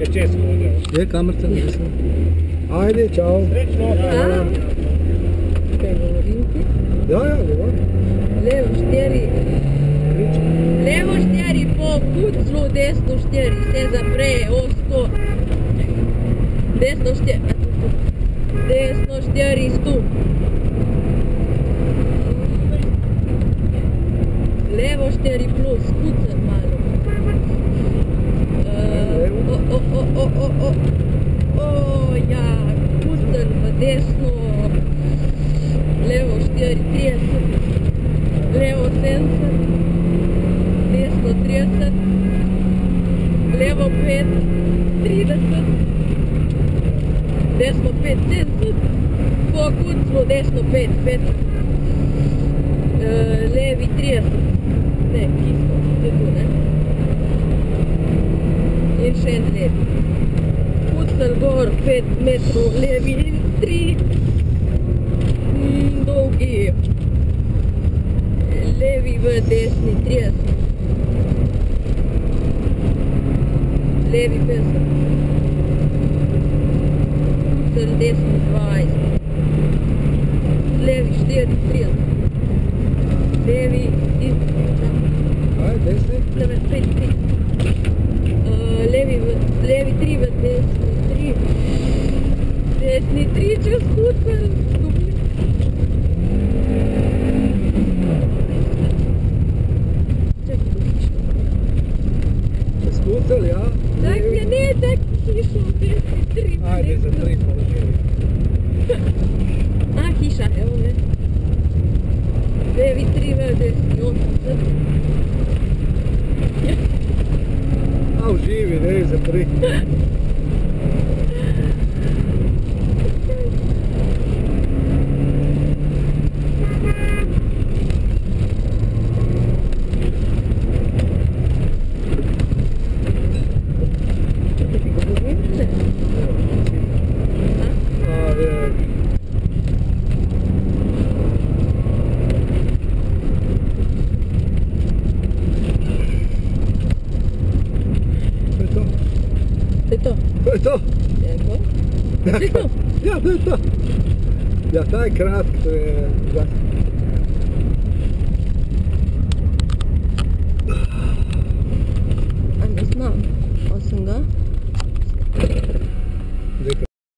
je često ovdje. Gdje je kamerca? Ajde, čao. Srećno. Kaj govorim ti? Ja, govorim. Levo štiri. Levo štiri po kuclu, desno štiri. Se zapre, osto. Desno štiri. Desno štiri, stup. Levo štiri plus, kucat malo. Ja, kucat v desno. Levo štiri, 30. Levo 70. Desno 30. Levo 5, 30. Desno 5, 70. Po kuclu, desno 5, 5. Levi 30. Ne, isto, je tu, ne? In še en levi. Kucel gor 5 metrov, levi 3. Dolgi. Levi v desni 30. Levi 50. Kucel desni 20. Levi 4, 30. Levi in... Aj, desni. Levi 5, 3. Levi 3 v desni 3. Desni 3 čez kucel. Čez kucel, ja. Tak je ne, tak hišo v desni 3. Ajde, za 3 položili. A, hiša, evo ne. Levi 3 v desni 8. A, uživi, ne, za 3. To je to. To je to? Evo. To je to. Ja, to je to. Ja, taj kratk, to je... A ne znam. Osam ga.